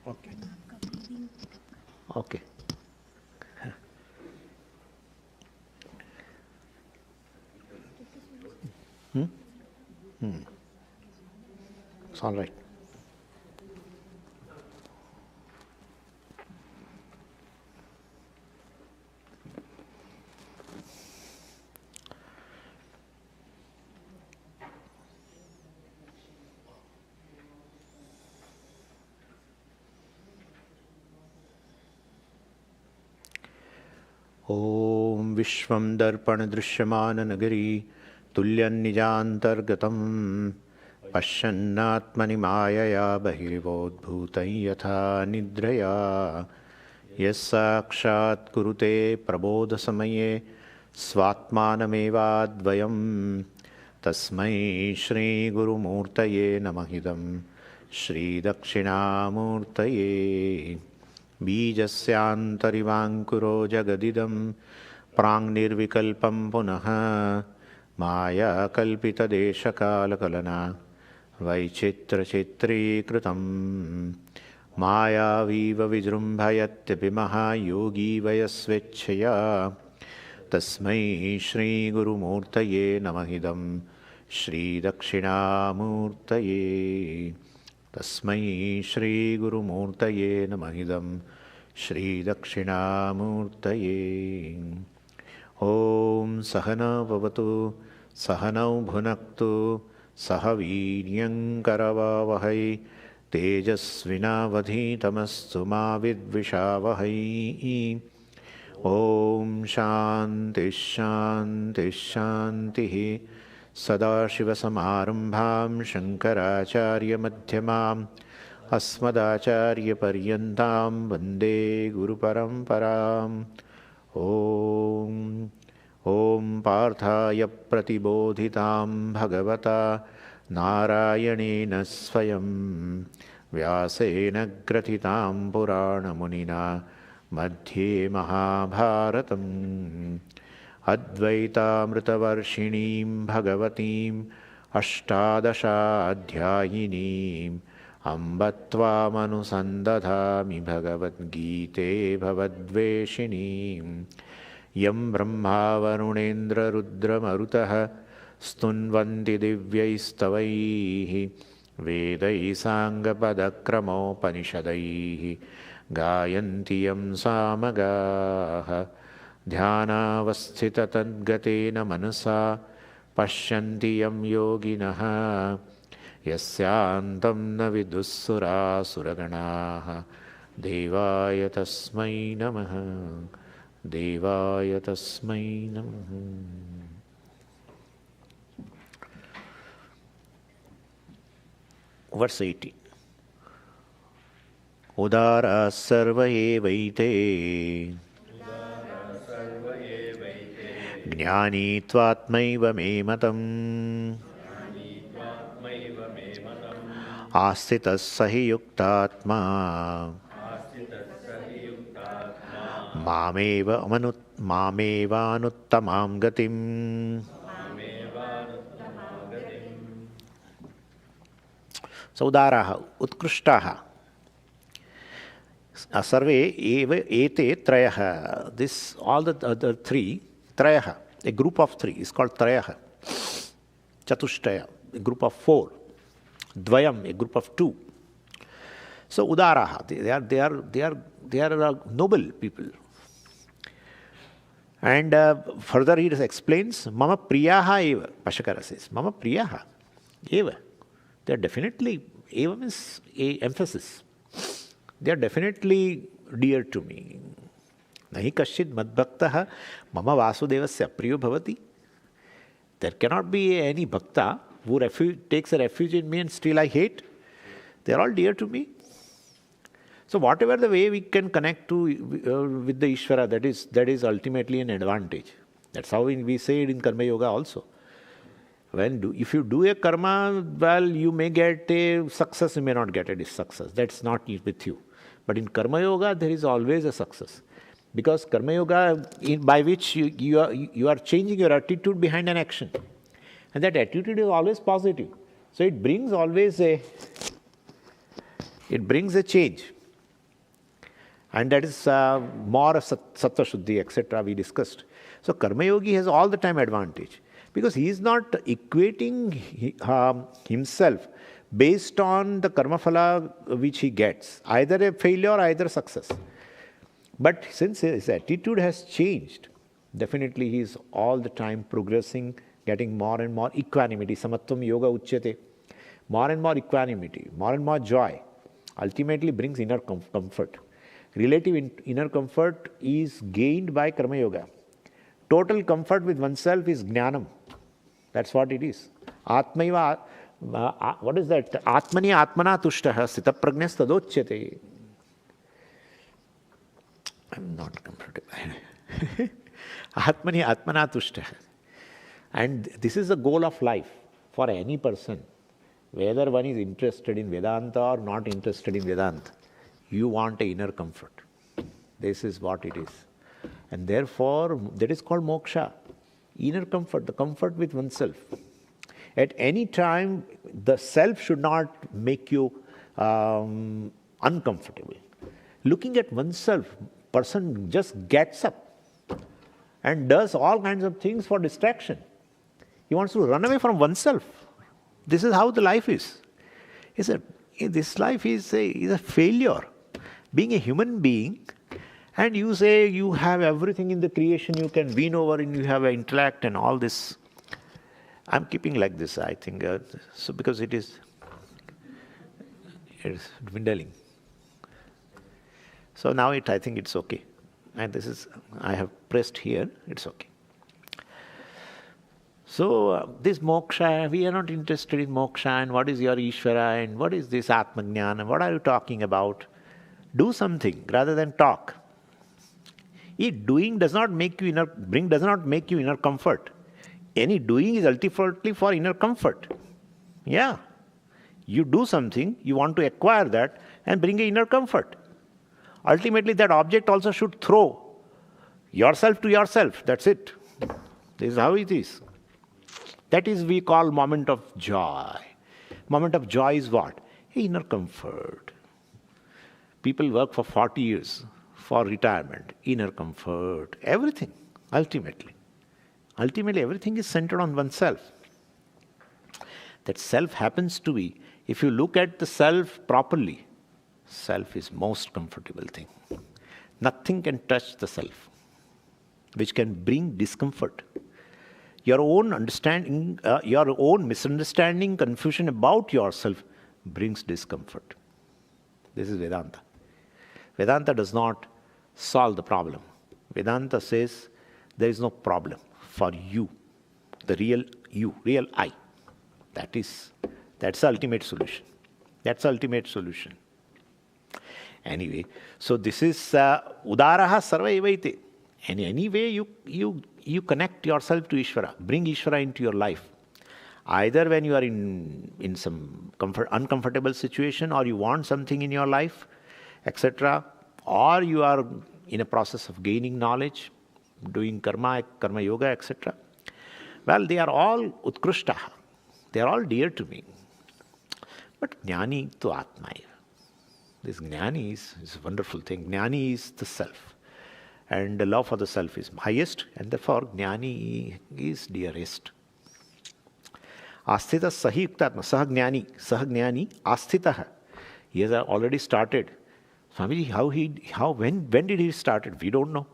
Okay. Okay. It's all right. ॐ विश्वं दर्पणदृश्यमाननगरी तुल्यन्निजान्तर्गतं पश्यन्नात्मनि मायया बहिर्वोद्भूतं यथा निद्रया यस्साक्षात् कुरुते प्रबोधसमये स्वात्मानमेवाद्वयं तस्मै श्रीगुरुमूर्तये नमः इदं श्रीदक्षिणामूर्तये बीजस्यान्तरिवाङ्कुरो जगदिदं प्राङ्निर्विकल्पं पुनः मायाकल्पितदेशकालकलना वैचित्रचित्रीकृतं मायावीव विजृम्भयत्यपि महायोगी वयस्वेच्छया तस्मै श्रीगुरुमूर्तये नमः इदं श्रीदक्षिणामूर्तये तस्मै श्रीगुरुमूर्तये नमः इदं श्रीदक्षिणामूर्तये ॐ सहना भवतु सहनौ भुनक्तु सह वीर्यङ्करवावहै तेजस्विनावधीतमस्तु मा विद्विषावहै ॐ शान्तिः शान्तिः शान्तिः सदाशिवसमारम्भां शङ्कराचार्यमध्यमाम् अस्मदाचार्यपर्यन्तां वन्दे गुरुपरम्पराम् ॐ पार्थाय प्रतिबोधितां भगवता नारायणेन स्वयं व्यासेन ग्रथितां पुराणमुनिना मध्ये महाभारतम् अद्वैतामृतवर्षिणीं भगवतीम् अष्टादशाध्यायिनीम् अम्ब त्वामनुसन्दधामि भगवद्गीते भवद्वेषिणीम् यं ब्रह्मा वरुणेन्द्ररुद्रमरुतः स्तुन्वन्ति दिव्यैस्तवैः वेदैः साङ्गपदक्रमोपनिषदैः गायन्ति यं सामगाः ध्यानावस्थिततद्गतेन मनसा पश्यन्ति यं योगिनः यस्यान्तं न विदुःसुरासुरगणाः देवाय तस्मै नमः देवाय तस्मै नमः। Verse 18. उदाराः सर्व एवैते ज्ञानी त्वात्मैव मे मतम् आस्थितः स हि युक्तात्मा मामेवानुत्तमां गतिम्। उदाराः उत्कृष्टाः सर्वे एव एते त्रयः. This all the other three त्रयः, a group of three is called त्रयः. चतुष्टय, a group of four. Dvayam, a group of two. So udaraha, they are noble people. And further he explains, Mama Priyaha eva. Pashakara says, Mama Priyaha eva. They are definitely, eva means a emphasis. They are definitely dear to me. Nahi kashchid madbhaktaha mama vasudevasya priyo bhavati. There cannot be any bhakta who takes a refuge in me and still I hate. They are all dear to me. So whatever the way we can connect to with the Ishvara, that is ultimately an advantage. That's how we say it in Karma Yoga also. If you do a karma, well, you may get a success, you may not get a success. That's not with you. But in Karma Yoga, there is always a success. Because Karma Yoga, by which you are changing your attitude behind an action. And that attitude is always positive. So it brings always a change. And that is more sattva shuddhi, etc. we discussed. So karma yogi has all the time advantage because he is not equating himself based on the karma phala which he gets, either a failure or either success. But since his attitude has changed, definitely he is all the time progressing, getting more and more equanimity. Samatvam yoga uchyate. More and more equanimity, more and more joy ultimately brings inner comfort. Relative inner comfort is gained by karma yoga. Total comfort with oneself is jnanam. That's what it is. Atmaiva, what is that? Atmani atmana tushtaha sthita prajnas tadochyate. I'm not comfortable. Atmani atmana tushtaha. And this is the goal of life for any person. Whether one is interested in Vedanta or not interested in Vedanta, you want an inner comfort. This is what it is. And therefore, that is called moksha. Inner comfort, the comfort with oneself. At any time, the self should not make you uncomfortable. Looking at oneself, person just gets up and does all kinds of things for distraction. He wants to run away from oneself. This is how the life is. This life is a failure. Being a human being, and you say you have everything in the creation, you can win over, and you have an intellect and all this. I'm keeping like this, I think, so because it is dwindling. So now I think it's okay. And this is, I have pressed here, it's okay. So this moksha, we are not interested in moksha, and what is your Ishvara, and what is this Atmajnana, what are you talking about? Do something rather than talk. Doing does not make you inner comfort. Any doing is ultimately for inner comfort. Yeah. You do something, you want to acquire that and bring an inner comfort. Ultimately, that object also should throw yourself to yourself. That's it. This is how it is. That is we call moment of joy. Moment of joy is what? Inner comfort. People work for 40 years for retirement. Inner comfort. Everything, ultimately. Ultimately, everything is centered on oneself. That self happens to be, if you look at the self properly, self is most comfortable thing. Nothing can touch the self, which can bring discomfort. Your own understanding, your own misunderstanding, confusion about yourself brings discomfort. This is Vedanta. Vedanta does not solve the problem. Vedanta says there is no problem for you, the real you, real I. That's the ultimate solution. That's the ultimate solution. Anyway, so this is udaraha sarva evaite. And anyway, you connect yourself to Ishvara. Bring Ishvara into your life. Either when you are in some uncomfortable situation, or you want something in your life, etc., or you are in a process of gaining knowledge, doing karma yoga, etc. Well, they are all utkrishtaha. They are all dear to me. But jnani tu atmaiva. This jnani is a wonderful thing. Jnani is the self. And the love for the self is highest, and therefore jnani is dearest. Asthita sahi yuktatma, sahajnani, asthitaha. He has already started. Swamiji, when did he start? We don't know.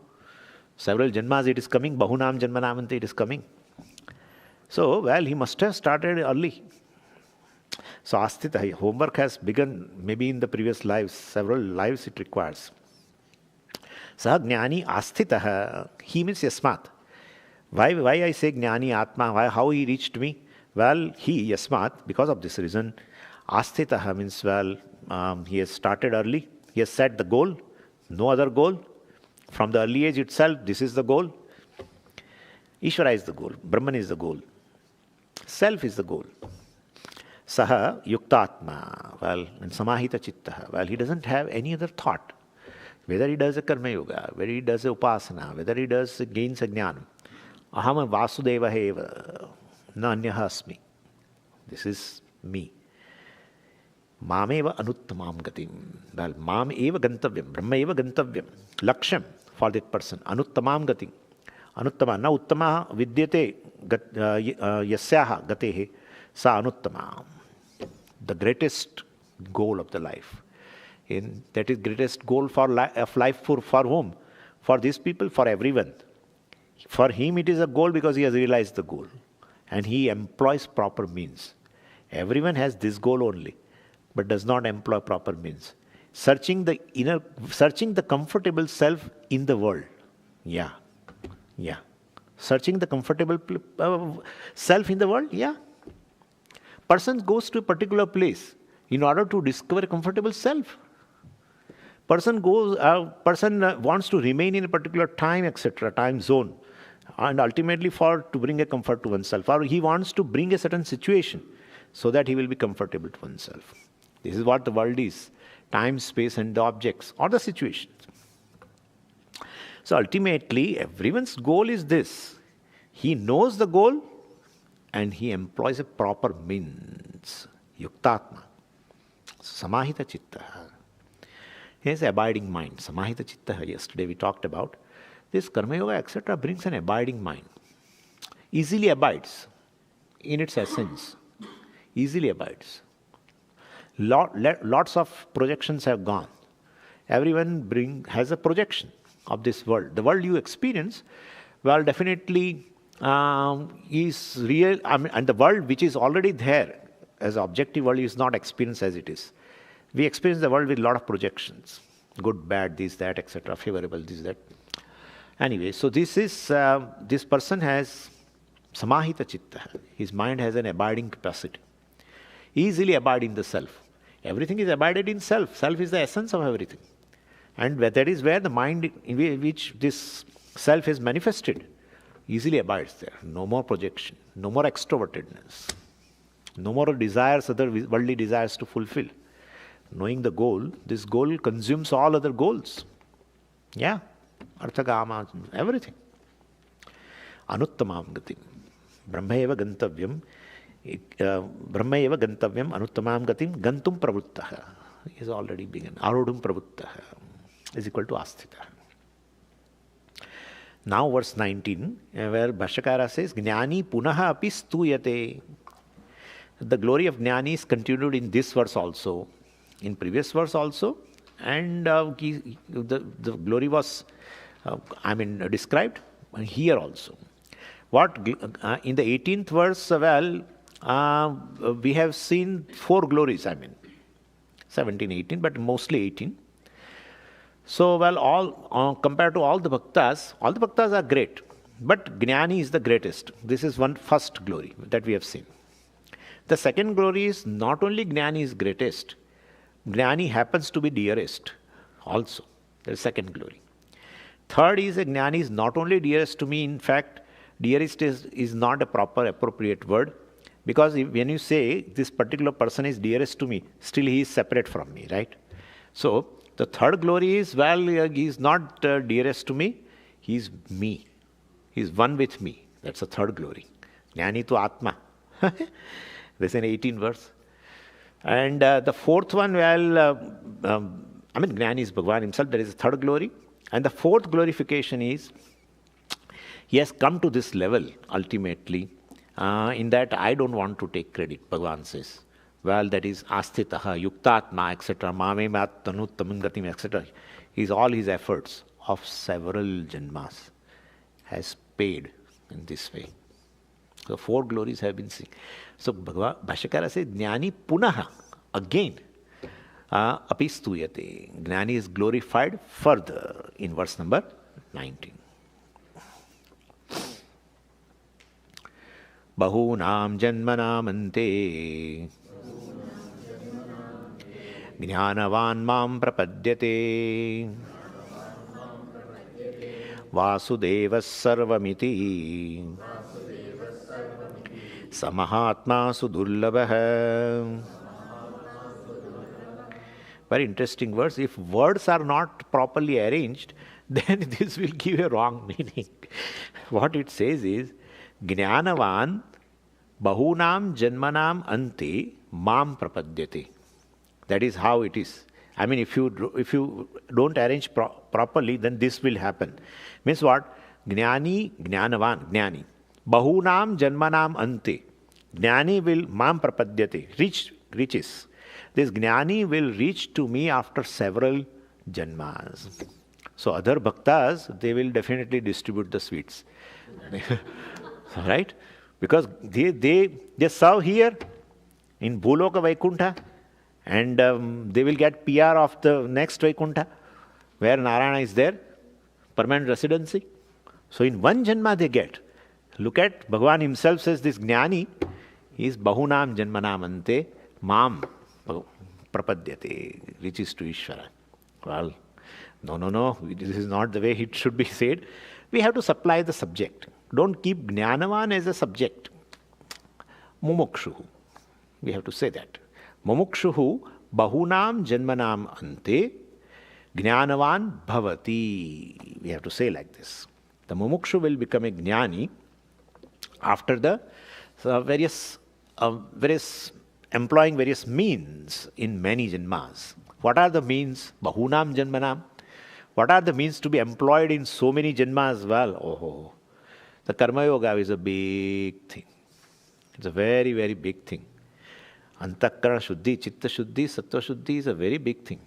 Several janmas it is coming, bahunam janmanamante it is coming. So, well, he must have started early. So, asthita, homework has begun maybe in the previous lives, several lives it requires. Saha jnani asthitaha, he means yasmat. Why I say jnani atma, how he reached me? Well, he, yasmat, because of this reason, asthitaha means, well, he has started early. He has set the goal, no other goal. From the early age itself, this is the goal. Ishvara is the goal. Brahman is the goal. Self is the goal. Saha yuktatma, well, and samahita chittaha, well, he doesn't have any other thought. Whether he does a karma yoga, whether he does a upasana, whether he gains a jnana. Aham vasudeva eva, na anyaha asmi. This is me. Mameva anuttamam gatim. Well, mam eva gantavyam, brahma eva gantavyam. Laksham for that person. Anuttamam gatim. Anuttama. Na uttama vidyate yasyaha gatehe sa anuttama. The greatest goal of the life. That is greatest goal of life for whom? For these people, for everyone. For him it is a goal because he has realized the goal. And he employs proper means. Everyone has this goal only, but does not employ proper means. Searching the comfortable self in the world. Yeah. Searching the comfortable self in the world. Yeah. Person goes to a particular place in order to discover a comfortable self. Person wants to remain in a particular time, etc., time zone, and ultimately to bring a comfort to oneself. Or he wants to bring a certain situation so that he will be comfortable to oneself. This is what the world is. Time, space, and the objects or the situations. So ultimately, everyone's goal is this. He knows the goal and he employs a proper means. Yuktatma. Samahita chitta. He has abiding mind. Samahita chitta. Yesterday we talked about. This karma yoga, etc., brings an abiding mind. Easily abides in its essence. Easily abides. Lots of projections have gone. Everyone has a projection of this world. The world you experience, well, definitely is real. And the world which is already there as objective world is not experienced as it is. We experience the world with a lot of projections. Good, bad, this, that, etc., favorable, this, that. Anyway, so this person has samahita chitta. His mind has an abiding capacity. Easily abide in the self. Everything is abided in self. Self is the essence of everything. And that is where the mind in which this self is manifested easily abides there. No more projection. No more extrovertedness. No more desires, other worldly desires to fulfill. Knowing the goal, this goal consumes all other goals. Yeah. Arthagama, everything. Anuttamam gatim. Brahma eva gantavyam. Brahma eva gantavyam anuttamam gatim gantum pravruttaha. He has already begun. Arodhum pravruttaha is equal to asthita. Now verse 19, where Bhashyakara says, Jnani punaha api stuyate. The glory of Jnani is continued in this verse also, in previous verse also, and the glory was described here also. What in the 18th verse, we have seen 4 glories, 17, 18, but mostly 18. So, compared to all the bhaktas are great, but Jnani is the greatest. This is one first glory that we have seen. The second glory is not only Jnani is greatest, Jnani happens to be dearest also. That is second glory. Third is Jnani is not only dearest to me, in fact, dearest is not a proper appropriate word, because when you say this particular person is dearest to me, still he is separate from me, right? So, the third glory is, he is not dearest to me, he is me. He is one with me. That's the third glory. Jnani tu Atma. This is an 18 verse. And the fourth one, Jnani is Bhagavan himself, that is the third glory. And the fourth glorification is, he has come to this level ultimately, in that I don't want to take credit, Bhagavan says. That is asthitaha, yuktatma, etc., mamematanuttamam gatim, etc. All his efforts of several janmas has paid in this way. So 4 glories have been seen. So Bhashyakara says, Jnani punaha, again, api stuyate. Jnani is glorified further in verse number 19. Bahunam janmanam ante Jnanavan mam prapadyate Vasudevas sarvamiti Samahatma sudurlabha. Very interesting verse. If words are not properly arranged, then this will give a wrong meaning. What it says is, Jnanavan bahunam janmanam ante mam prapadyate. That is how it is. I mean, if you don't arrange properly, then this will happen. Means what? Jnani, Jnanavan, Jnani. Bahunam Janmanam Ante. Jnani will mam prapadyate, reaches. This Jnani will reach to me after several janmas. So other bhaktas, they will definitely distribute the sweets. Right? Because they serve here in Bhuloka Vaikuntha, and they will get PR of the next Vaikuntha, where Narayana is there, permanent residency. So in one janma they get. Look at, Bhagavan himself says this Jnani is Bahunam Janmanam Ante Mam Prapadyate, reaches to Ishvara. Well, no, this is not the way it should be said. We have to supply the subject. Don't keep Jnanavan as a subject. Mumukshuhu. We have to say that. Mumukshuhu Bahunam Janmanam Ante Jnanavan Bhavati. We have to say like this. The Mumukshu will become a Jnani after the various employing various means in many janmas. What are the means? Bahunam Janmanam. What are the means to be employed in so many janmas? Well, the Karma Yoga is a big thing. It's a very, very big thing. Antakarana Shuddhi, Chitta Shuddhi, Sattva Shuddhi is a very big thing.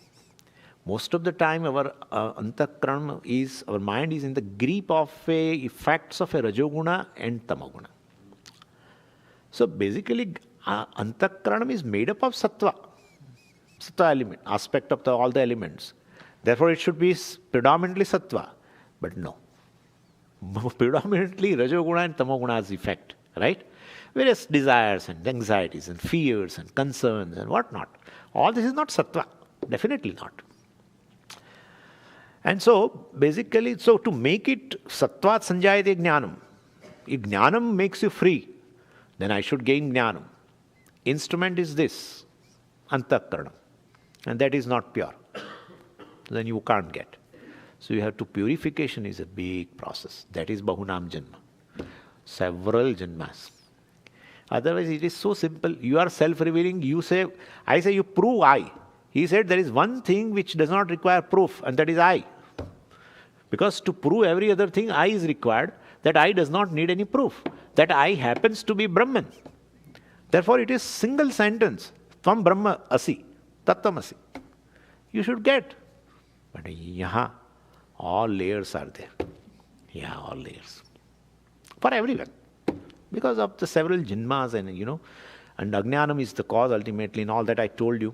Most of the time our Antakarana is, our mind is in the grip of effects of a Rajoguna and Tamaguna. So basically Antakarana is made up of Sattva element, aspect of all the elements. Therefore it should be predominantly Sattva. But no. Predominantly Rajoguna and Tamaguna's effect, right? Various desires and anxieties and fears and concerns and whatnot. All this is not Sattva. Definitely not. And so, basically, to make it Sattvat Sanjayate Jnanam, if Jnanam makes you free, then I should gain Jnanam. Instrument is this, Antakarana. And that is not pure. Then you can't get. So you have to, purification is a big process. That is Bahunam Janma. Several Janmas. Otherwise it is so simple. You are self-revealing, you say, I say you prove I. He said there is one thing which does not require proof, and that is I. Because to prove every other thing, I is required. That I does not need any proof. That I happens to be Brahman. Therefore it is single sentence. Tvam Brahma Asi. Tattam Asi. You should get. But yaha, all layers are there. Yeah, all layers. For everyone. Because of the several janmas and and Ajnanam is the cause ultimately in all that I told you.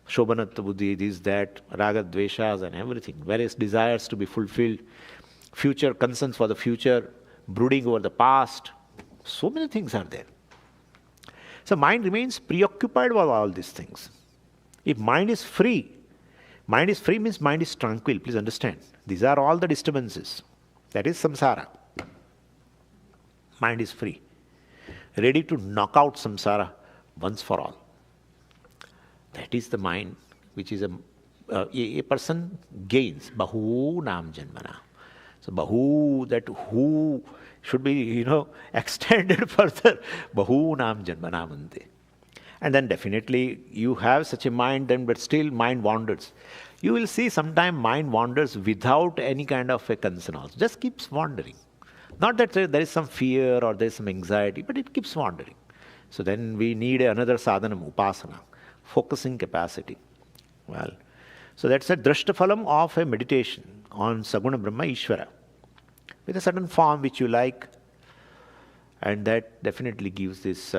Shobhanatta Buddhi, this, that, Raga, Dveshas and everything. Various desires to be fulfilled. Future concerns for the future. Brooding over the past. So many things are there. So mind remains preoccupied with all these things. If mind is free means mind is tranquil. Please understand. These are all the disturbances. That is samsara. Mind is free. Ready to knock out samsara once for all. That is the mind which is a person gains. Bahu nam janmana. So bahu, that who should be, extended further. Bahu nam janmana mante. And then definitely you have such a mind then, but still mind wanders. You will see sometime mind wanders without any kind of a concern also. Just keeps wandering. Not that there is some fear or there is some anxiety, but it keeps wandering. So then we need another sadhanam, upasana, focusing capacity. Well, so that's a drashtaphalam of a meditation on Saguna Brahma Ishvara. With a certain form which you like, and that definitely gives this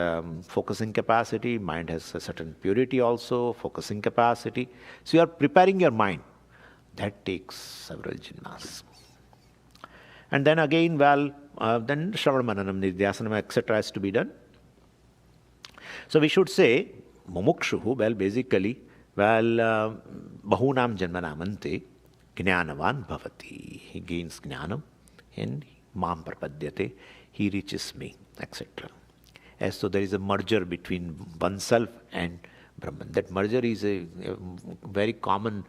focusing capacity. Mind has a certain purity also, focusing capacity. So you are preparing your mind. That takes several janmas. And then again, then Shravanamanam, Nidhyasanam, etc. has to be done. So we should say, Mumukshuhu, basically, bahunam janmanamante, jnanavan bhavati. He gains jnanam and mam prapadyate. He reaches me, etc. As so there is a merger between oneself and Brahman. That merger is a very common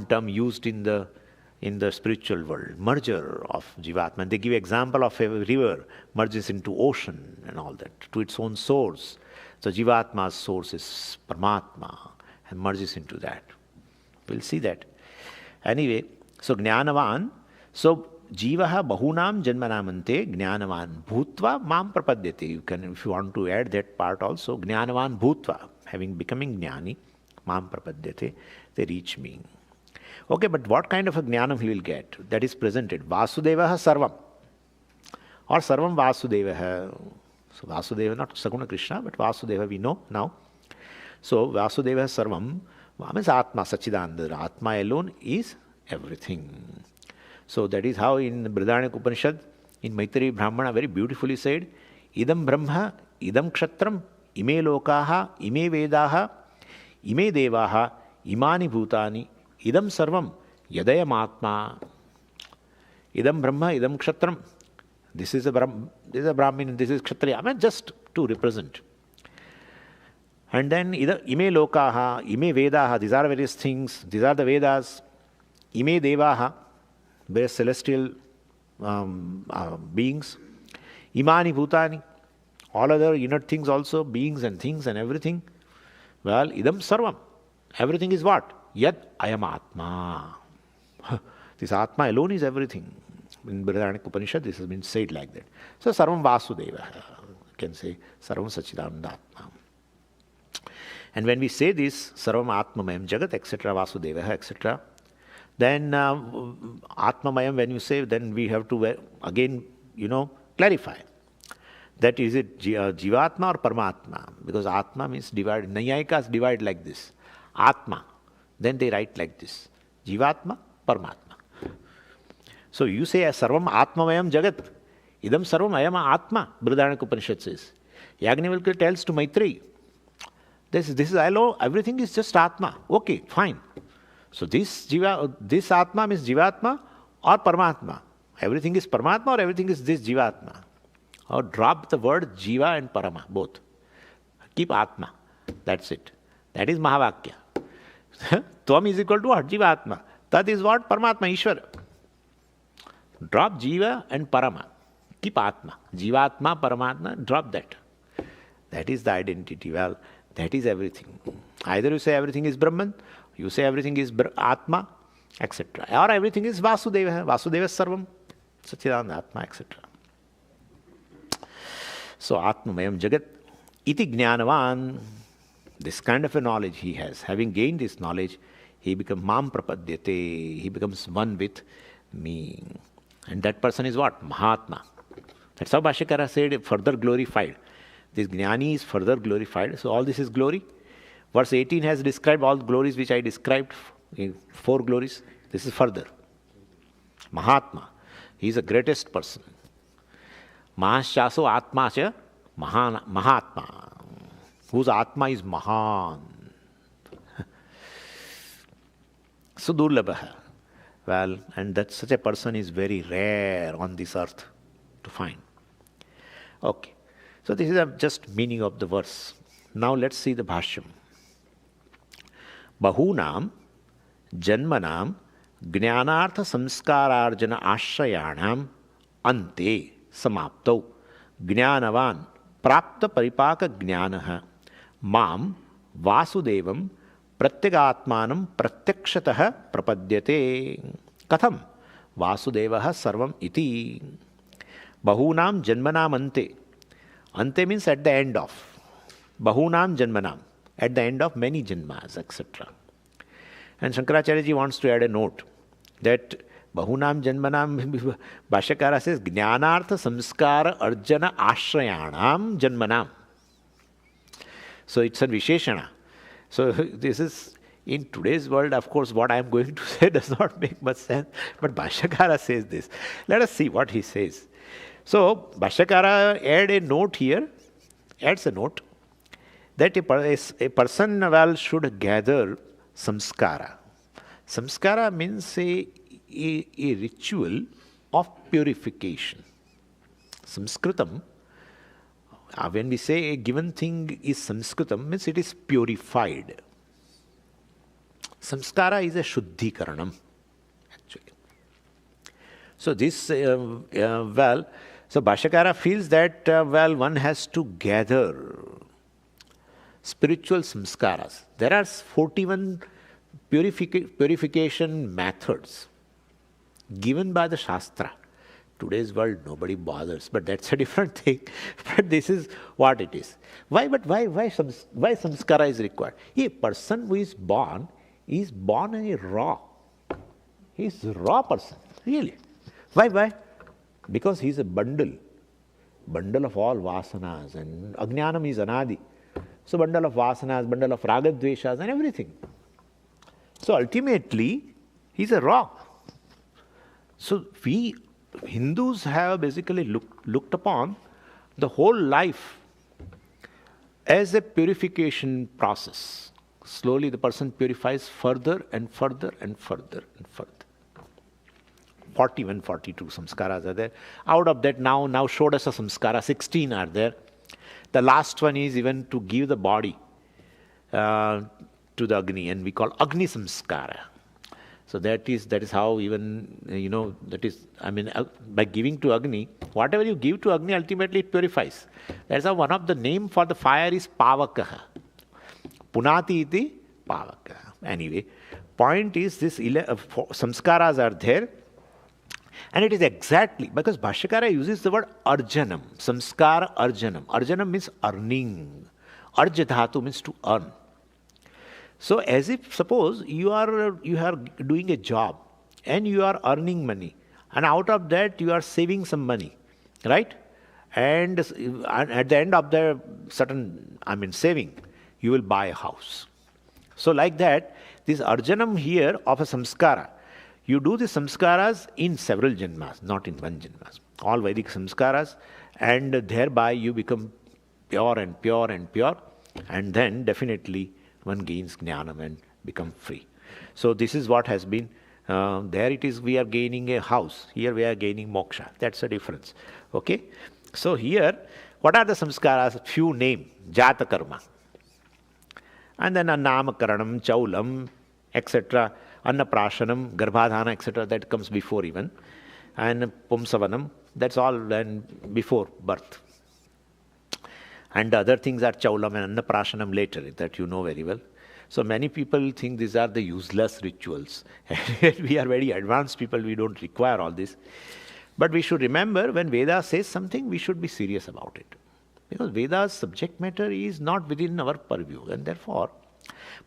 term used in the spiritual world. Merger of Jivatma. And they give example of a river merges into ocean and all that, to its own source. So Jivatma's source is Paramatma, and merges into that. We'll see that. Anyway, so Jnanavan, so Jivaha bahunam janmanamante Jnanavan bhutva mam prapadyate. You can, if you want to add that part also, Jnanavan bhutva, having becoming Jnani, mam prapadyate, they reach me. Okay, but what kind of a Jnanam he will get? That is presented. Vasudevaha sarvam. Or sarvam Vasudevaha. So Vasudeva, not Saguna Krishna, but Vasudeva we know now. So Vasudeva sarvam means Atma, Sachidananda. Atma alone is everything. So that is how in Brihadaranyaka Upanishad, in Maitreyi Brahmana very beautifully said, Idam Brahma, Idam Kshatram, Ime Lokaha, Ime Vedaha, Ime Devaha, Imani Bhutani, Idam Sarvam, Yadayam Atma. Idam Brahma, Idam Kshatram. This is a Brahmin, this is Kshatriya. I mean, just to represent. And then Ime Lokaha, Ime Vedaha, these are various things, these are the Vedas. Ime Devaha, various celestial beings. Imani Bhutani, all other inert things also, beings and things and everything. Well, Idam Sarvam. Everything is what? Yad Ayam Atma. This Atma alone is everything. In Brihadaranyaka Upanishad, this has been said like that. So, Sarvam Vasudeva, you can say, Sarvam Sachidananda Atma. And when we say this, Sarvam Atma Mayam Jagat, etc., Vasudeva, etc., then Atma Mayam, when you say, then we have to again, clarify. That is it Jivatma or Paramatma? Because Atma means divide. Nayayikas divide like this. Atma. Then they write like this. Jivatma, Paramatma. So you say Sarvam Atmamayam Jagat. Idam Sarvam Ayama Atma. Brihadaranyaka Upanishad says. Yajnavalkya tells to Maitreyi. This is everything is just Atma. Okay, fine. So this Atma means Jivatma or Paramatma. Everything is Paramatma or everything is this Jivatma. Or drop the word Jiva and Parama, both. Keep Atma. That's it. That is Mahavakya. Tvam is equal to what? Jivatma. That is what? Paramatma, Ishvara. Drop Jiva and Parama. Keep Atma. Jivatma, Paramatma, drop that. That is the identity. Well, that is everything. Either you say everything is Brahman, you say everything is Atma, etc. Or everything is Vasudeva. Vasudeva Sarvam, Sachidananda Atma, etc. So, Atma Mayam Jagat, iti Jnanavan, this kind of a knowledge he has. Having gained this knowledge, he becomes Mam Prapadyate, he becomes one with me. And that person is what? Mahatma. That's how Bhashyakara said, further glorified. This Jnani is further glorified. So all this is glory. Verse 18 has described all the glories which I described, 4 glories. This is further. Mahatma. He is the greatest person. Mahashaso Atma cha Mahatma. Whose Atma is Mahan. Sudurlabha. Well, and that such a person is very rare on this earth to find. Okay. So this is just meaning of the verse. Now let's see the Bhashyam. Bahunam Janmanam Jnanartha Samskararjana Ashrayanam Ante Samaptau Jnanavan Prapta Paripaka Jnanaha Mam Vasudevam Pratyagatmanam Pratyakshataha Prapadyate Katham Vasudevaha Sarvam Iti Bahunam Janmanam Ante. Ante means at the end of. Bahunam Janmanam. At the end of many Janmas, etc. And Shankaracharya ji wants to add a note that Bahunam Janmanam, Bhashyakara says, Jnanartha Samskara Arjana Ashrayanam Janmanam. So it's a Visheshana. So this is, in today's world, of course, what I am going to say does not make much sense. But Bhashyakara says this. Let us see what he says. So Bhashyakara adds a note here, that a person should gather samskara. Samskara means a ritual of purification. Samskritam, when we say a given thing is samskritam, means it is purified. Samskara is a shuddhikaranam, actually. So this, so Bhashyakara feels that, one has to gather spiritual samskaras. There are 41 purification methods given by the Shastra. Today's world, nobody bothers, but that's a different thing. But this is what it is. Why samskara is required? A person who is born a raw. He's a raw person, really. Why? Because he's a bundle of all vasanas, and ajnanam is anadi. So bundle of vasanas, bundle of ragadveshas and everything. So ultimately, he's a raw. So we Hindus have basically looked upon the whole life as a purification process. Slowly the person purifies further and further and further and further. 41, 42 samskaras are there. Out of that now Shodasa samskara, 16 are there. The last one is even to give the body to the Agni, and we call Agni samskara. So that is how even, by giving to Agni, whatever you give to Agni, ultimately it purifies. That's how one of the name for the fire is Pavakaha. Punati iti Pavakaha. Anyway, point is this samskaras are there, and it is exactly, because Bhashyakara uses the word arjanam, samskara arjanam. Arjanam means earning. Arja dhatu means to earn. So as if, suppose you are doing a job and you are earning money, and out of that you are saving some money, right? And at the end of the saving, you will buy a house. So like that, this arjanam here of a samskara, you do the samskaras in several janmas, not in one janmas. All Vedic samskaras, and thereby you become pure and pure and pure, and then definitely one gains jnanam and become free. So this is what has been, there it is, we are gaining a house, here we are gaining moksha. That's the difference. Okay? So here, what are the samskaras? Few name, jata karma. And then annamakaranam, chaulam, etc. Annaprashanam, garbhadhana, etc. That comes before even. And pumsavanam, that's all then before birth. And the other things are chaulam and annaprashanam later, that you know very well. So many people think these are the useless rituals. We are very advanced people, we don't require all this. But we should remember, when Veda says something, we should be serious about it. Because Veda's subject matter is not within our purview, and therefore,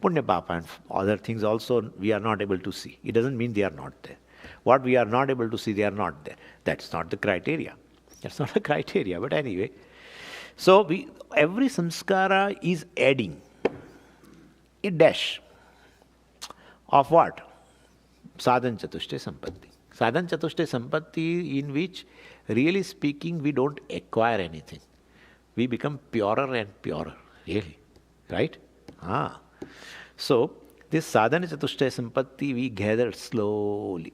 Punya Papa and other things also we are not able to see. It doesn't mean they are not there. What we are not able to see, they are not there. That's not the criteria. That's not the criteria, but anyway. So every samskara is adding a dash of what? Sadhan Chatushte Sampatti. Sadhan Chatushte Sampatti, in which, really speaking, we don't acquire anything. We become purer and purer, really. Right? So, this sadhana chatushta sampatti we gather slowly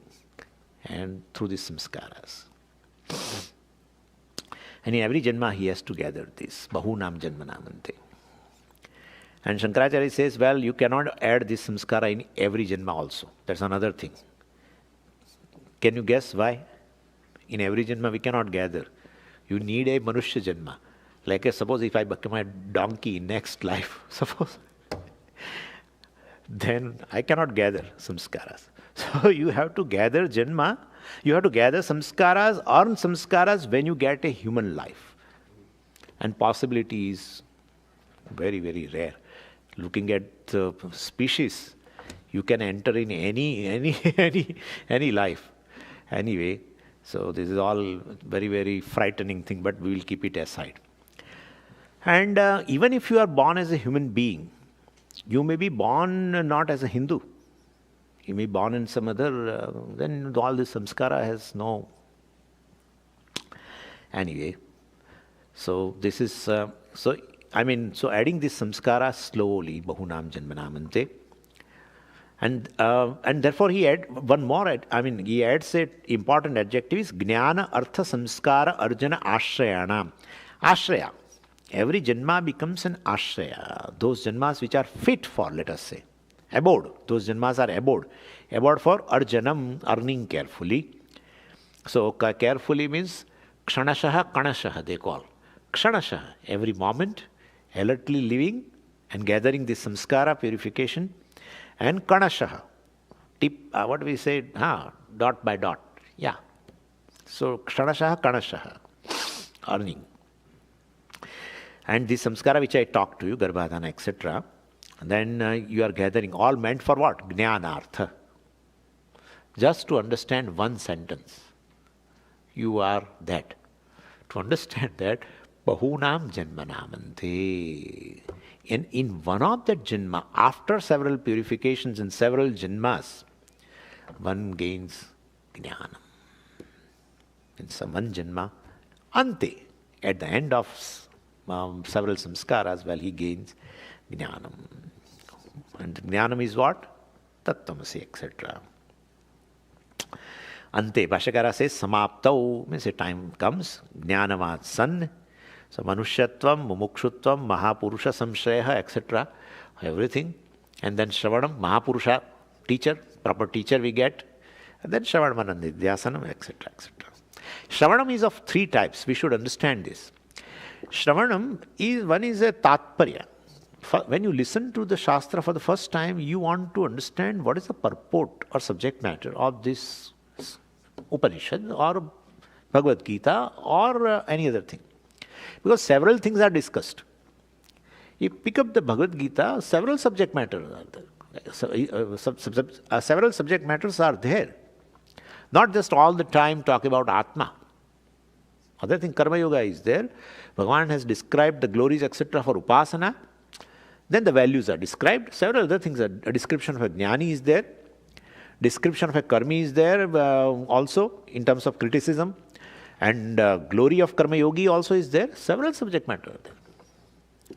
and through these samskaras. And in every janma he has to gather this. Bahunam janmanamante. And Shankaracharya says, well, you cannot add this samskara in every janma also. That's another thing. Can you guess why? In every janma we cannot gather. You need a manushya janma. Like suppose if I become a donkey next life, suppose, then I cannot gather samskaras. So you have to gather janma, you have to gather samskaras, earn samskaras when you get a human life. And possibility is very, very rare. Looking at the species, you can enter in any life. Anyway, so this is all very, very frightening thing, but we will keep it aside. And even if you are born as a human being, you may be born not as a Hindu. You may be born in some other, then all this samskara has no. Anyway, so this is, so adding this samskara slowly, bahunam janmanamante. And therefore he adds one more, he adds an important adjective is jnana artha samskara arjana ashrayanam. Ashraya. Every janma becomes an ashraya. Those janmas which are fit for, let us say, abode. Those janmas are abode. Abode for arjanam, earning carefully. So carefully means kshanashaha kanashaha they call. Kshanashaha, every moment, alertly living and gathering the samskara purification, and kanashaha, tip, what we say, dot by dot. Yeah. So kshanashaha, kanashaha, earning. And the samskara which I talked to you, garbhadhana, etc., then you are gathering, all meant for what? Jnanartha. Just to understand one sentence. You are that. To understand that, bahunam janmanamante. And in one of that janma, after several purifications in several janmas, one gains jnanam. In some one janma, ante, at the end of several samskaras, well, he gains jnanam. And jnanam is what? Tattvamasi, etc. Ante, Bhashyakara says, samaptau, means a time comes, jnanavat san, so manushyatvam, mumukshutvam, mahapurusha samshreha, etc. Everything. And then shravanam, mahapurusha, teacher, proper teacher we get. And then shravanam, nidhyasanam, etc. etc. Shravanam is of three types. We should understand this. Shravanam is, one is a tatparya. When you listen to the Shastra for the first time, you want to understand what is the purport or subject matter of this Upanishad or Bhagavad Gita or any other thing. Because several things are discussed. You pick up the Bhagavad Gita, several subject matters are there. Several subject matters are there. Not just all the time talk about Atma. Other thing, Karma Yoga is there. Bhagavan has described the glories, etc. for Upasana. Then the values are described. Several other things. A description of a Jnani is there. Description of a Karmi is there also in terms of criticism. And glory of Karma Yogi also is there. Several subject matter are there.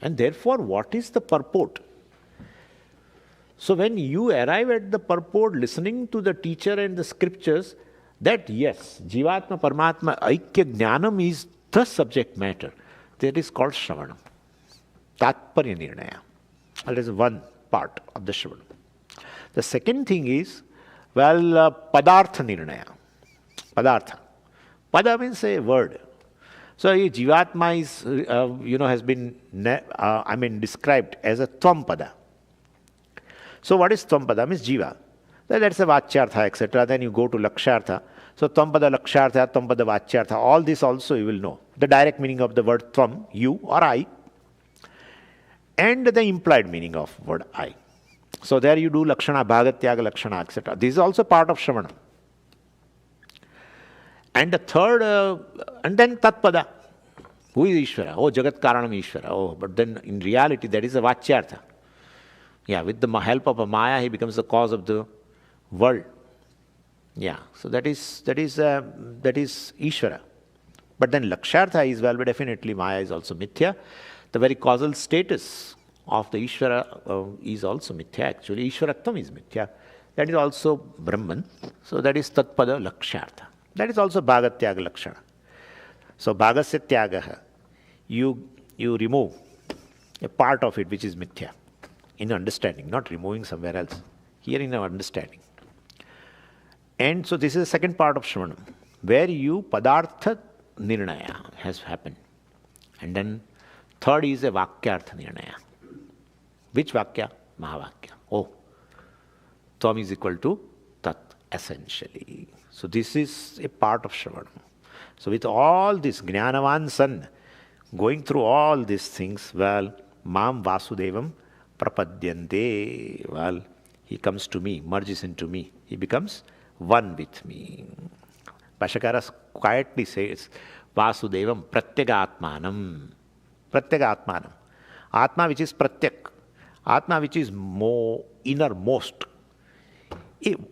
And therefore, what is the purport? So when you arrive at the purport, listening to the teacher and the scriptures, that yes, Jivatma, Paramatma, Aikya Jnanam is the subject matter. That is called Shravanam. Tatparya Nirnaya. That is one part of the Shravanam. The second thing is, Padartha Nirnaya. Padartha. Pada means a word. So Jivatma is, has been, described as a Tvam Pada. So what is Tvam Pada? Means Jiva. That's a Vachyartha, etc. Then you go to Lakshartha. So Tvam Pada Lakshartha, Tvam Pada Vachyartha. All this also you will know. The direct meaning of the word Tvam, you or I, and the implied meaning of word I. So there you do Lakshana, Bhagatyaga, Lakshana, etc. This is also part of Shravana. And the third, and then Tatpada. Who is Ishvara? Oh, Jagat Karanam Ishvara. Oh, but then in reality that is a Vachyartha. Yeah, with the help of a Maya, he becomes the cause of the world. Yeah, so that is Ishvara. But then Lakshartha is, but definitely Maya is also Mithya. The very causal status of the Ishvara is also Mithya. Actually, Ishvaratvam is Mithya. That is also Brahman. So that is Tatpada Lakshartha. That is also Bhagatyaga Lakshana. So Bhagasya Tyagaha, you remove a part of it which is Mithya in understanding, not removing somewhere else. Here in our understanding. And so this is the second part of Shravanam, where you Padartha Nirnaya has happened. And then third is a Vakyartha Nirnaya. Which Vakya? Mahavakya. Oh, Tvam is equal to Tat, essentially. So this is a part of Shravanam. So with all this Jnanavan San, going through all these things, Mam Vasudevam Prapadyante, he comes to me, merges into me. He becomes one with me. Bhashyakara quietly says, Vasudevam Pratyagatmanam. Pratyagatmanam. Atma which is Pratyak. Atma which is more innermost.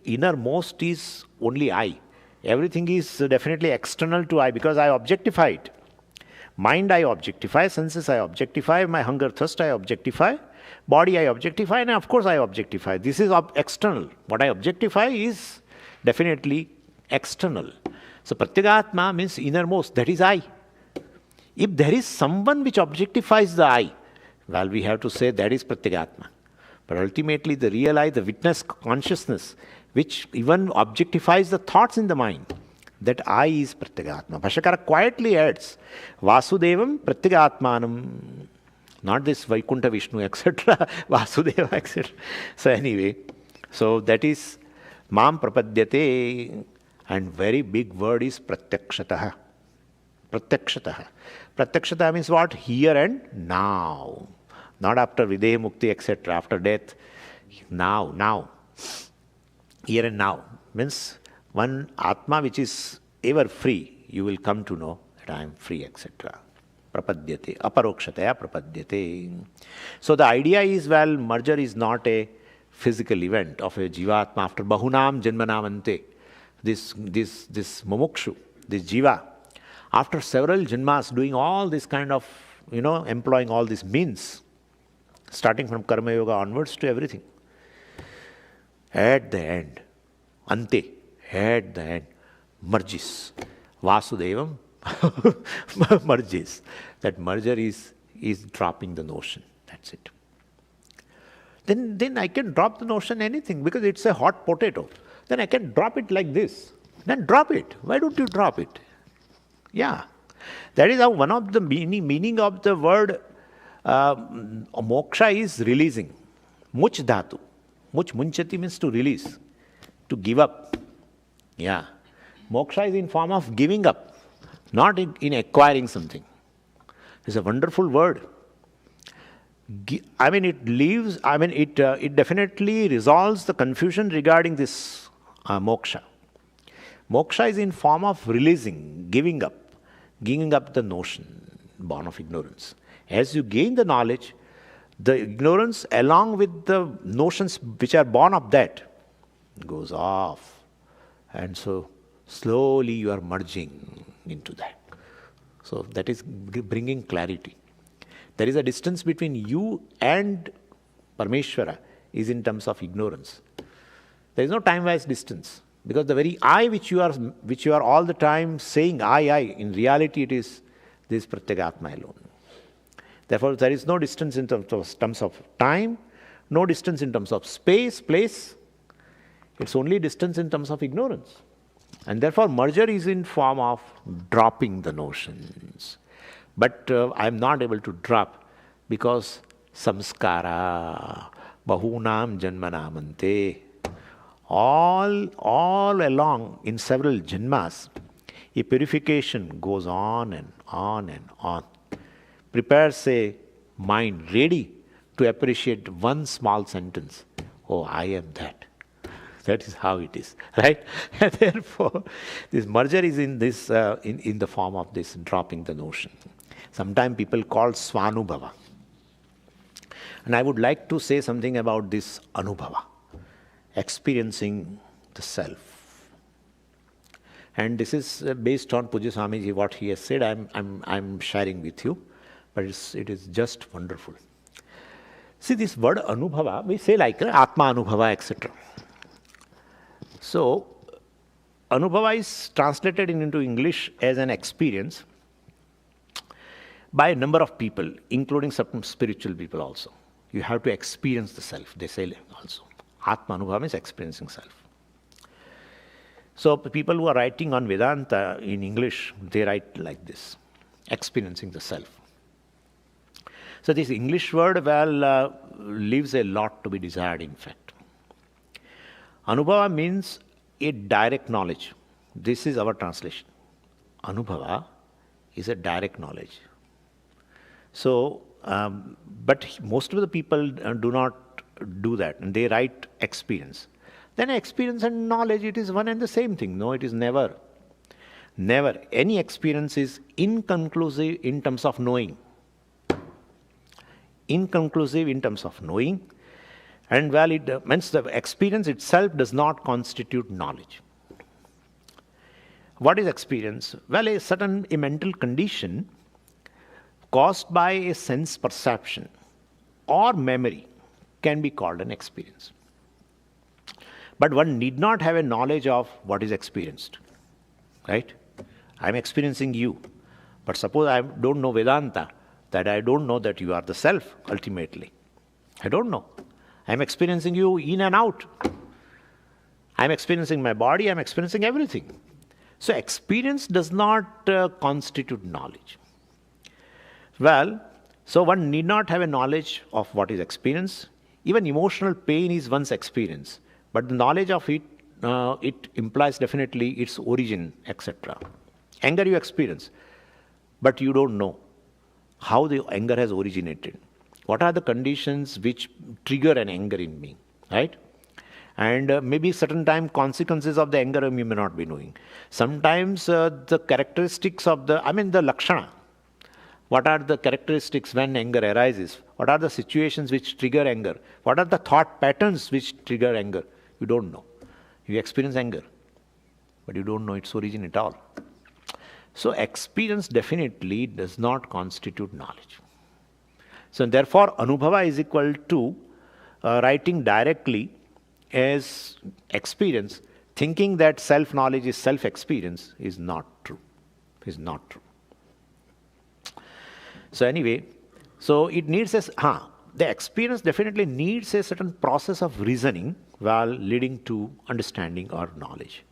Innermost is only I. Everything is definitely external to I because I objectify it. Mind I objectify, senses I objectify, my hunger, thirst I objectify, body I objectify, and of course I objectify. This is external. What I objectify is definitely external. So Pratyagatma means innermost, that is I. If there is someone which objectifies the I, we have to say that is Pratyagatma. But ultimately the real I, the witness consciousness, which even objectifies the thoughts in the mind, that I is Pratyagatma. Bhashyakara quietly adds, Vasudevam Pratyagatmanam. Not this Vaikuntha Vishnu, etc., Vasudeva, etc. So anyway, so that is Mam Prapadyate, and very big word is Pratyakshataha. Pratyakshataha. Pratyakshataha means what? Here and now. Not after Videha Mukti, etc., after death. Now. Here and now. Means one Atma which is ever free, you will come to know that I am free, etc. Prapadyate. Aparokshataya prapadyate. So the idea is, well, merger is not a physical event of a Jivatma after Bahunam Janmanamante. This Mumukshu, this Jiva, after several Janmas doing all this kind of, employing all these means, starting from Karma Yoga onwards to everything. At the end, Ante, at the end, merges. Vasudevam merges. That merger is dropping the notion. That's it. Then I can drop the notion anything, because it's a hot potato. Then I can drop it like this. Then drop it. Why don't you drop it? Yeah. That is how one of the meaning of the word moksha is releasing. Much dhatu. Much munchati means to release, to give up. Yeah. Moksha is in form of giving up, not in acquiring something. It's a wonderful word. It definitely resolves the confusion regarding this moksha. Moksha is in form of releasing, giving up the notion born of ignorance. As you gain the knowledge, the ignorance along with the notions which are born of that goes off. And so slowly you are merging into that. So that is bringing clarity. There is a distance between you and Parmeshwara is in terms of ignorance. There is no time-wise distance, because the very I which you are all the time saying I, in reality it is this Pratyagatma alone. Therefore, there is no distance in terms of time, no distance in terms of space, place. It's only distance in terms of ignorance. And therefore, merger is in form of dropping the notions. But I am not able to drop because samskara, bahunam janmanamante, all along in several janmas, a purification goes on and on and on. Prepares a mind ready to appreciate one small sentence. Oh, I am that. That is how it is, right? And therefore, this merger is in this in the form of this dropping the notion. Sometimes people call Svanubhava. And I would like to say something about this Anubhava, experiencing the self. And this is based on Pujya Swamiji, what he has said. I'm sharing with you, but it is just wonderful. See, this word Anubhava, we say like Atma Anubhava, etc. So, Anubhava is translated into English as an experience by a number of people, including certain spiritual people also. You have to experience the self, they say also. Atma Anubhava is experiencing self. So, people who are writing on Vedanta in English, they write like this, experiencing the self. So, this English word, leaves a lot to be desired, in fact. Anubhava means a direct knowledge. This is our translation. Anubhava is a direct knowledge. So, but most of the people do not do that, and they write experience. Then experience and knowledge, it is one and the same thing. No, it is never. Never. Any experience is inconclusive in terms of knowing. Inconclusive in terms of knowing. And it means the experience itself does not constitute knowledge. What is experience? Well, a mental condition caused by a sense perception or memory can be called an experience. But one need not have a knowledge of what is experienced. Right? I am experiencing you. But suppose I don't know Vedanta, that I don't know that you are the self ultimately. I don't know. I am experiencing you in and out. I am experiencing my body, I am experiencing everything. So experience does not constitute knowledge. Well, So one need not have a knowledge of what is experience. Even emotional pain is one's experience, but the knowledge of it, it implies definitely its origin, etc. Anger you experience, but you don't know how the anger has originated. What are the conditions which trigger an anger in me, right? And maybe certain time consequences of the anger you may not be knowing. Sometimes the characteristics of the lakshana. What are the characteristics when anger arises? What are the situations which trigger anger? What are the thought patterns which trigger anger? You don't know. You experience anger, but you don't know its origin at all. So experience definitely does not constitute knowledge. So therefore, anubhava is equal to writing directly as experience, thinking that self-knowledge is self-experience is not true. Is not true. So anyway, so it needs the experience definitely needs a certain process of reasoning while leading to understanding or knowledge.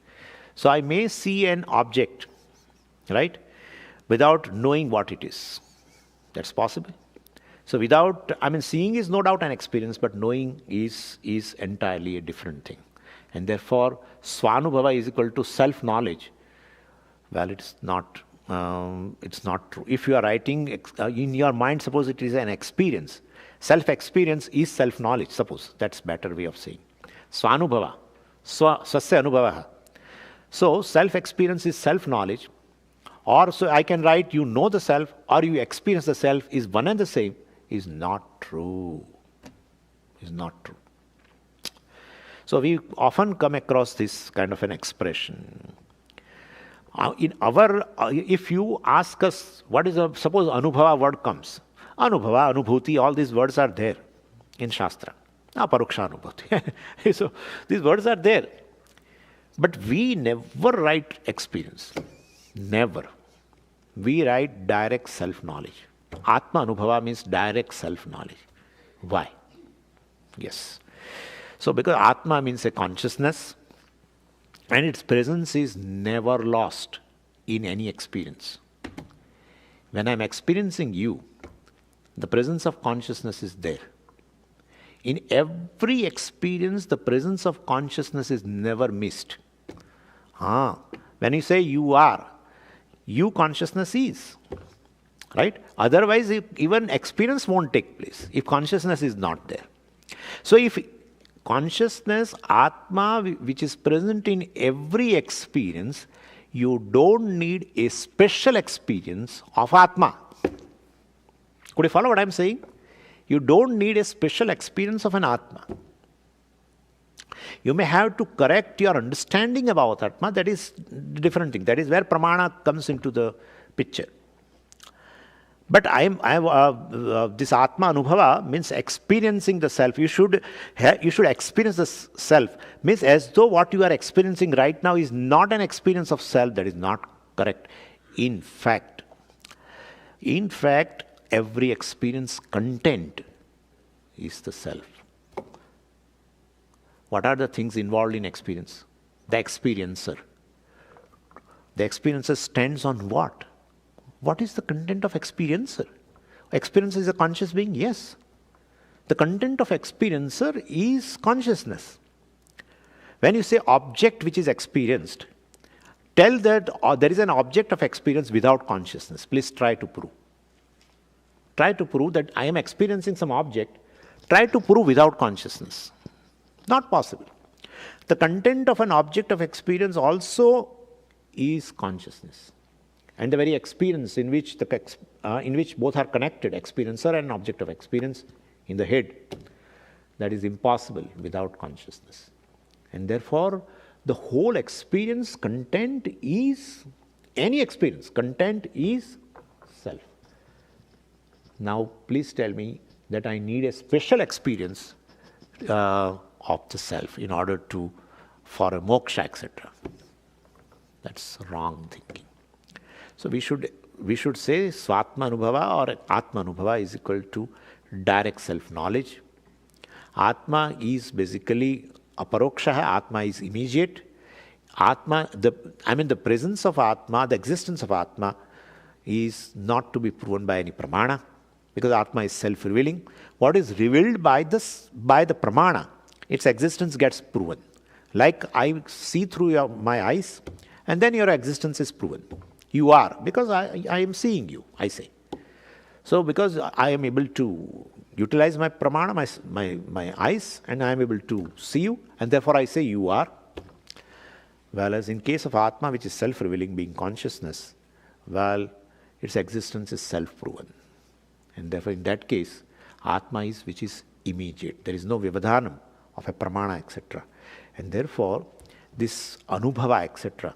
So I may see an object, right, without knowing what it is. That's possible. So seeing is no doubt an experience, but knowing is entirely a different thing. And therefore, svanubhava is equal to self-knowledge. Well, it's not true. If you are writing in your mind, suppose it is an experience. Self-experience is self-knowledge, suppose. That's better way of saying. Svanubhava. Swasya anubhava. So, self-experience is self-knowledge. Or so I can write, you know the self or you experience the self is one and the same. Is not true. Is not true. So we often come across this kind of an expression. If you ask us, what is suppose anubhava word comes. Anubhava, anubhuti, all these words are there in Shastra. Aparuksha anubhuti. So these words are there. But we never write experience. Never. We write direct self-knowledge. Atma anubhava means direct self-knowledge. Why? Yes. So because Atma means a consciousness and its presence is never lost in any experience. When I'm experiencing you, the presence of consciousness is there. In every experience, the presence of consciousness is never missed. When you say you are, you consciousness is. Right? Otherwise, even experience won't take place if consciousness is not there. So if consciousness, Atma, which is present in every experience, you don't need a special experience of Atma. Could you follow what I'm saying? You don't need a special experience of an Atma. You may have to correct your understanding about Atma. That is a different thing. That is where Pramana comes into the picture. But this Atma Anubhava means experiencing the self. You should experience the self. Means as though what you are experiencing right now is not an experience of self. That is not correct. In fact, every experience content is the self. What are the things involved in experience? The experiencer. The experiencer stands on what? What is the content of experiencer? Experiencer is a conscious being? Yes. The content of experiencer is consciousness. When you say object which is experienced, tell that there is an object of experience without consciousness. Please try to prove. Try to prove that I am experiencing some object. Try to prove without consciousness. Not possible. The content of an object of experience also is consciousness. And the very experience in which both are connected, experiencer and object of experience in the head, that is impossible without consciousness. And therefore, the whole experience content is, any experience, content is self. Now, please tell me that I need a special experience of the self in order for a moksha, etc. That's wrong thinking. So we should say Swatma Anubhava or Atma Anubhava is equal to direct self-knowledge. Atma is basically aparoksha, Atma is immediate. Atma, the presence of Atma, the existence of Atma is not to be proven by any pramana, because Atma is self-revealing. What is revealed by the pramana, its existence gets proven. Like I see through my eyes, and then your existence is proven. You are, because I am seeing you, I say. So because I am able to utilize my pramana, my eyes, and I am able to see you, and therefore I say you are. Whereas in case of Atma, which is self-revealing, being consciousness, well, its existence is self-proven. And therefore in that case, Atma is which is immediate. There is no vivadhanam of a pramana, etc. And therefore, this anubhava, etc.,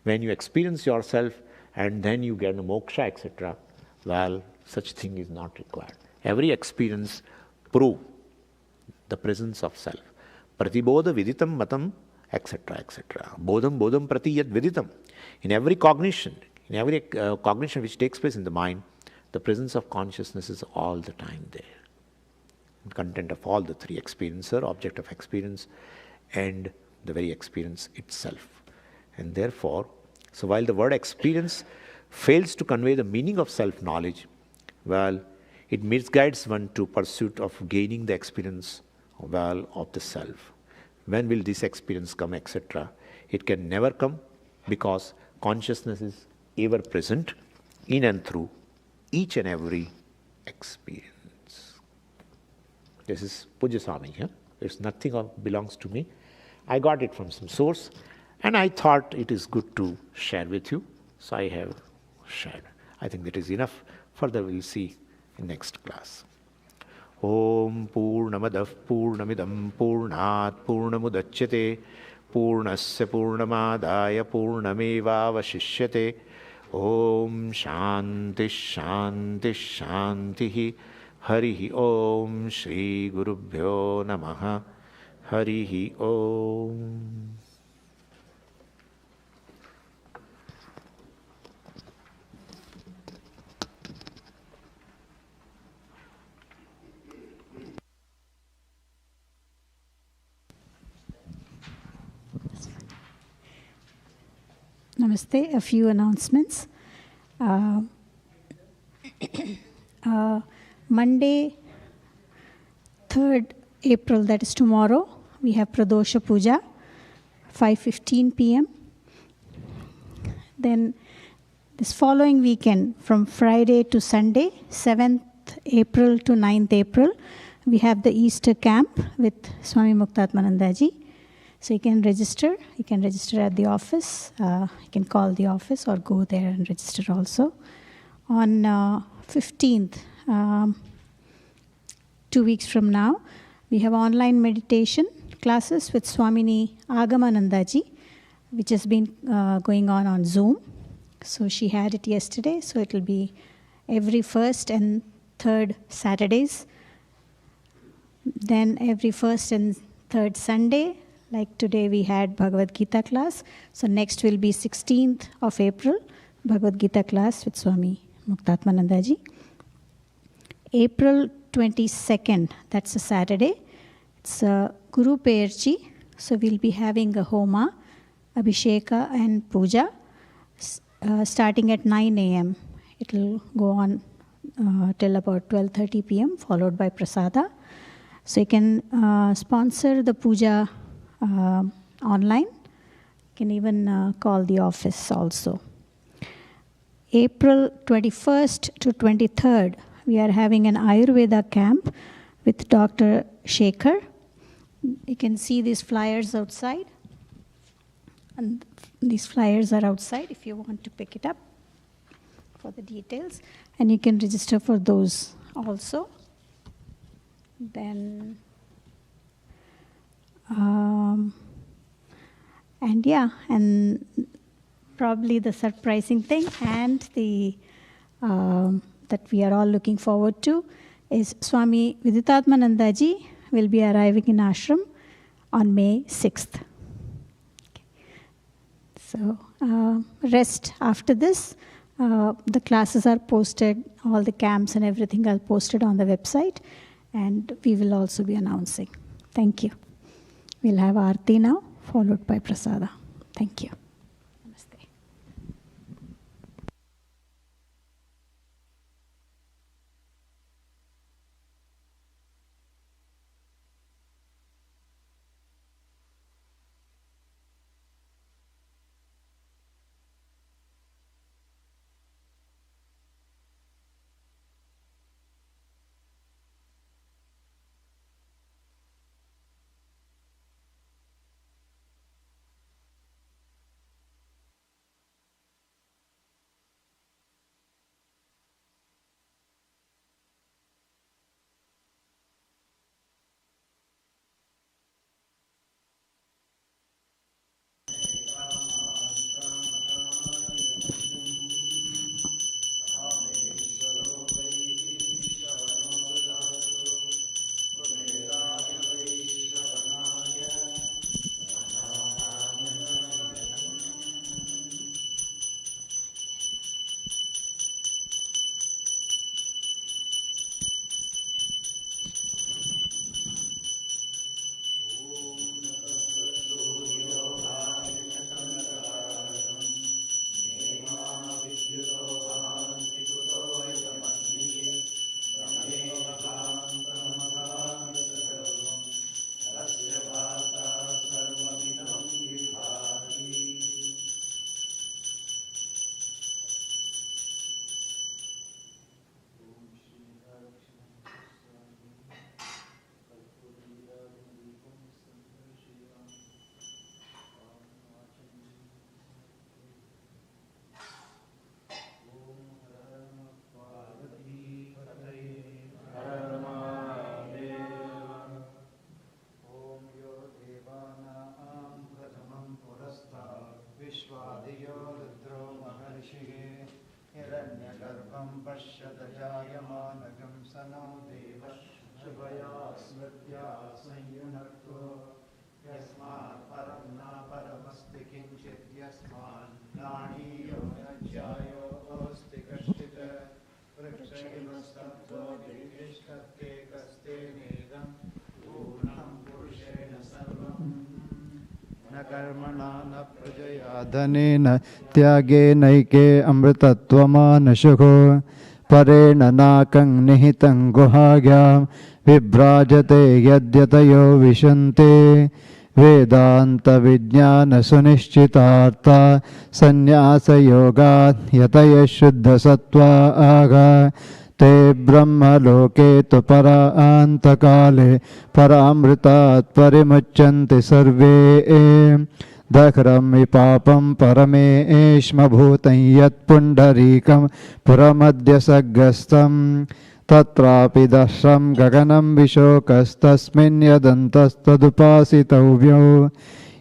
when you experience yourself and then you get a moksha, etc., well, such thing is not required. Every experience prove the presence of self. Pratibodha viditam matam, etc., etc. Bodham bodham prati yad viditam. In every cognition which takes place in the mind, the presence of consciousness is all the time there. Content of all the three: experiencer, object of experience, and the very experience itself. And therefore, so while the word experience fails to convey the meaning of self-knowledge, well, it misguides one to pursuit of gaining the experience, well, of the self. When will this experience come, etc.? It can never come, because consciousness is ever present in and through each and every experience. This is Puja Swami. It's nothing belongs to me. I got it from some source, and I thought it is good to share with you. So I have shared. I think that is enough. Further we'll see in next class. Om Purnamadav Purnamidam Purnat Purnamudachyate Purnasya Purnamadaya Purnamevavashishyate. Om Shanti Shanti Shanti. Harihi Om Shri Gurubhyo Namaha. Harihi Om. Namaste. A few announcements. Monday, 3rd April, that is tomorrow, we have Pradosha Puja, 5:15 p.m. Then this following weekend, from Friday to Sunday, 7th April to 9th April, we have the Easter camp with Swami Muktatmananda ji. So you can register. You can register at the office. You can call the office or go there and register also. On 15th, 2 weeks from now, we have online meditation classes with Swamini Agamananda ji, which has been going on Zoom. So she had it yesterday. So it will be every first and third Saturdays. Then every first and third Sunday. Like today we had Bhagavad Gita class. So next will be 16th of April, Bhagavad Gita class with Swami Muktatmananda ji. April 22nd, that's a Saturday. It's Guru Perchi. So we'll be having a Homa, Abhisheka and Puja starting at 9 a.m. It will go on till about 12:30 p.m. followed by Prasada. So you can sponsor the Puja online. You can even call the office also. April 21st to 23rd, we are having an Ayurveda camp with Dr. Shekhar. You can see these flyers outside. And these flyers are outside if you want to pick it up for the details. And you can register for those also. Then and probably the surprising thing and the that we are all looking forward to is Swami Vidyatatmananda ji will be arriving in ashram on May 6th. Okay. So rest after this. The classes are posted, all the camps and everything are posted on the website, and we will also be announcing. Thank you. We'll have Aarti now, followed by Prasada. Thank you. Namaste. आदियो रुद्रो महर्षिः हिरण्यगर्भं पश्यत जायमानगं सनो देवः शुभया स्मृत्या संयुनक्तो यस्मात् परं न परमस्ति किञ्चित् यस्मात् नाणीयो न ज्यायोऽस्ति कश्चित् वृक्षैवस्तब्धो दिविष्टत्ते कस्ते नेदं पूर्णं पुरुषेण सर्वम् न कर्मणा न प्रजया धनेन त्यागेनैके अमृतत्वमानशुको परेण नाकं निहितं गुहायां विभ्राजते यद्यतयो विशन्ते वेदान्तविज्ञानसुनिश्चितार्था सन्न्यासयोगात् यतयः शुद्धसत्त्वाः ते ब्रह्मलोके तु परान्तकाले परामृतात् परिमुच्यन्ते सर्वे दह्रं विपापं परमेश्मभूतं यत्पुण्डरीकं पुरमद्यसग्रस्तं तत्रापि दर्शं गगनं विशोकस्तस्मिन् यदन्तस्तदुपासितव्यो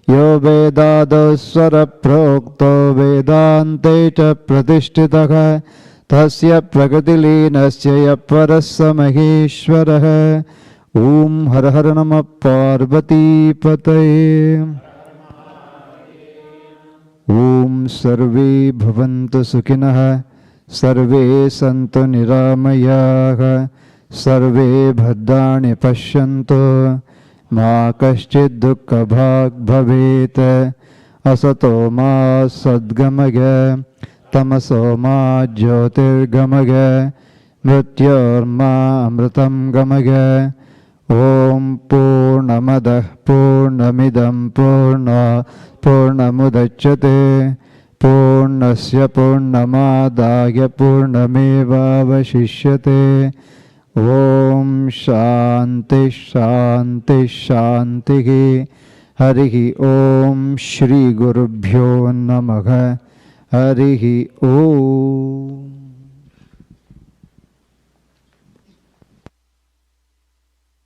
यो वेदादौ स्वरप्रोक्तो वेदान्ते च प्रतिष्ठितः तस्य प्रकृतिलीनस्य यः परः स महेश्वरः। ॐ हर हर नमः पार्वतीपतये। ॐ सर्वे भवन्तु सुखिनः सर्वे सन्तु निरामयाः सर्वे भद्राणि पश्यन्तु मा कश्चित् दुःखभाग् भवेत्। असतो मा सद्गमय तमसो मा ज्योतिर्गमय मृत्योर्मा अमृतं गमय। ॐ पूर्णमदः पूर्णमिदं पूर्णात् पूर्णमुदच्यते पूर्णस्य पूर्णमादाय पूर्णमेवावशिष्यते। ॐ शान्ति शान्ति शान्तिः। हरिः ॐ श्री गुरुभ्यो नमः। हरिः ॐ।